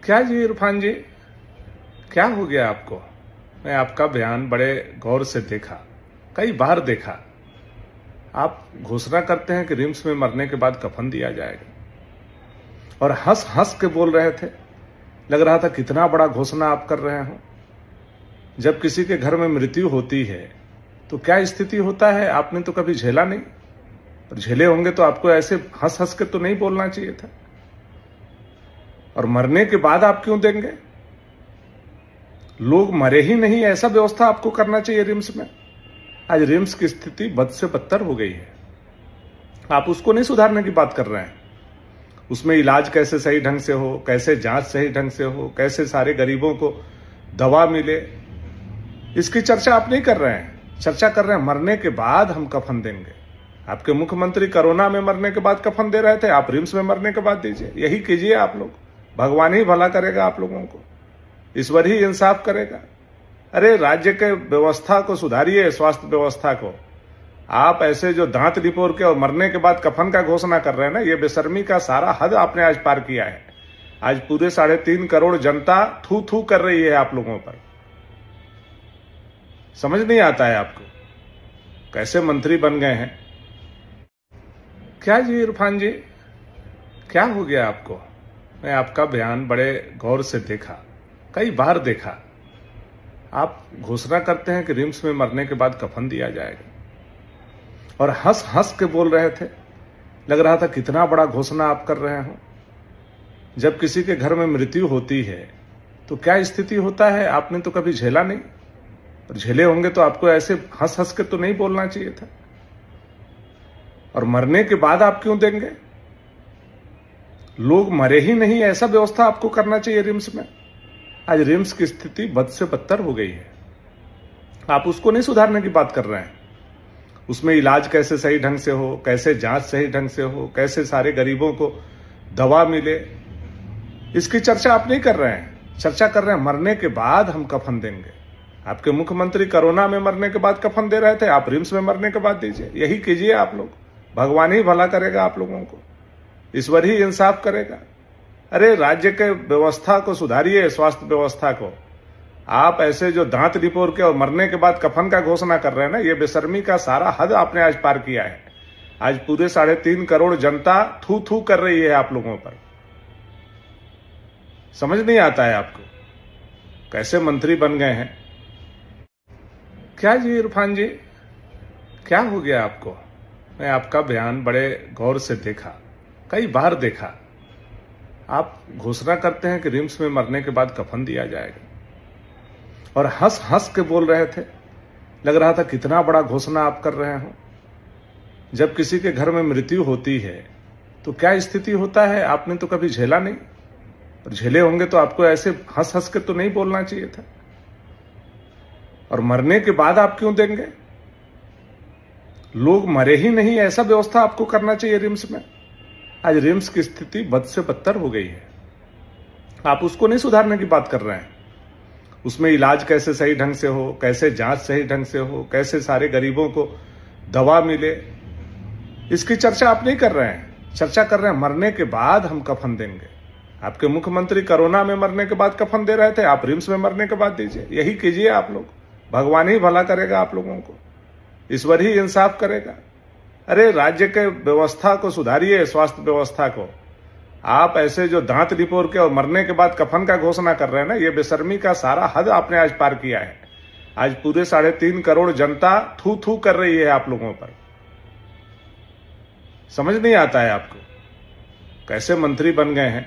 क्या जी इरफान जी, क्या हो गया आपको? मैं आपका बयान बड़े गौर से देखा, कई बार देखा। आप घोषणा करते हैं कि रिम्स में मरने के बाद कफन दिया जाएगा और हंस हंस के बोल रहे थे। लग रहा था कितना बड़ा घोषणा आप कर रहे हो। जब किसी के घर में मृत्यु होती है तो क्या स्थिति होता है आपने तो कभी झेला नहीं, और झेले होंगे तो आपको ऐसे हंस हंस के तो नहीं बोलना चाहिए था। और मरने के बाद आप क्यों देंगे? लोग मरे ही नहीं, ऐसा व्यवस्था आपको करना चाहिए रिम्स में। आज रिम्स की स्थिति बद से बदतर हो गई है। आप उसको नहीं सुधारने की बात कर रहे हैं। उसमें इलाज कैसे सही ढंग से हो, कैसे जांच सही ढंग से हो, कैसे सारे गरीबों को दवा मिले, इसकी चर्चा आप नहीं कर रहे हैं। चर्चा कर रहे हैं मरने के बाद हम कफन देंगे। आपके मुख्यमंत्री कोरोना में मरने के बाद कफन दे रहे थे, आप रिम्स में मरने के बाद दीजिए। यही कीजिए आप लोग, भगवान ही भला करेगा आप लोगों को, ईश्वर ही इंसाफ करेगा। अरे राज्य के व्यवस्था को सुधारिए, स्वास्थ्य व्यवस्था को। आप ऐसे जो दांत निपोर के और मरने के बाद कफन का घोषणा कर रहे हैं ना, ये बेशर्मी का सारा हद आपने आज पार किया है। आज पूरे 3.5 करोड़ जनता थू थू कर रही है आप लोगों पर। समझ नहीं आता है आपको, कैसे मंत्री बन गए हैं। क्या जी इरफान जी, क्या हो गया आपको? मैं आपका बयान बड़े गौर से देखा, कई बार देखा। आप घोषणा करते हैं कि रिम्स में मरने के बाद कफन दिया जाएगा और हंस हंस के बोल रहे थे। लग रहा था कितना बड़ा घोषणा आप कर रहे हो। जब किसी के घर में मृत्यु होती है तो क्या स्थिति होता है आपने तो कभी झेला नहीं, और झेले होंगे तो आपको ऐसे हंस हंस के तो नहीं बोलना चाहिए था। और मरने के बाद आप क्यों देंगे? लोग मरे ही नहीं, ऐसा व्यवस्था आपको करना चाहिए रिम्स में। आज रिम्स की स्थिति बद से बदतर हो गई है। आप उसको नहीं सुधारने की बात कर रहे हैं। उसमें इलाज कैसे सही ढंग से हो, कैसे जांच सही ढंग से हो, कैसे सारे गरीबों को दवा मिले, इसकी चर्चा आप नहीं कर रहे हैं। चर्चा कर रहे हैं मरने के बाद हम कफन देंगे। आपके मुख्यमंत्री कोरोना में मरने के बाद कफन दे रहे थे, आप रिम्स में मरने के बाद दीजिए। यही कीजिए आप लोग, भगवान ही भला करेगा आप लोगों को, ईश्वर ही इंसाफ करेगा। अरे राज्य के व्यवस्था को सुधारिए, स्वास्थ्य व्यवस्था को। आप ऐसे जो दांत निपोर के और मरने के बाद कफन का घोषणा कर रहे हैं ना, ये बेशर्मी का सारा हद आपने आज पार किया है। आज पूरे 3.5 करोड़ जनता थू थू कर रही है आप लोगों पर। समझ नहीं आता है आपको, कैसे मंत्री बन गए हैं। क्या जी इरफान जी, क्या हो गया आपको? मैं आपका बयान बड़े गौर से देखा, कई बार देखा। आप घोषणा करते हैं कि रिम्स में मरने के बाद कफन दिया जाएगा और हंस हंस के बोल रहे थे। लग रहा था कितना बड़ा घोषणा आप कर रहे हो। जब किसी के घर में मृत्यु होती है तो क्या स्थिति होता है आपने तो कभी झेला नहीं, और झेले होंगे तो आपको ऐसे हंस हंस के तो नहीं बोलना चाहिए था। और मरने के बाद आप क्यों देंगे? लोग मरे ही नहीं, ऐसा व्यवस्था आपको करना चाहिए रिम्स में। आज रिम्स की स्थिति बद से बदतर हो गई है। आप उसको नहीं सुधारने की बात कर रहे हैं। उसमें इलाज कैसे सही ढंग से हो, कैसे जांच सही ढंग से हो, कैसे सारे गरीबों को दवा मिले, इसकी चर्चा आप नहीं कर रहे हैं। चर्चा कर रहे हैं मरने के बाद हम कफन देंगे। आपके मुख्यमंत्री कोरोना में मरने के बाद कफन दे रहे थे, आप रिम्स में मरने के बाद दीजिए। यही कीजिए आप लोग, भगवान ही भला करेगा आप लोगों को, ईश्वर ही इंसाफ करेगा। अरे राज्य के व्यवस्था को सुधारिए, स्वास्थ्य व्यवस्था को। आप ऐसे जो दांत निपोर के और मरने के बाद कफन का घोषणा कर रहे हैं ना, ये बेशर्मी का सारा हद आपने आज पार किया है। आज पूरे 3.5 करोड़ जनता थू थू कर रही है आप लोगों पर। समझ नहीं आता है आपको, कैसे मंत्री बन गए हैं।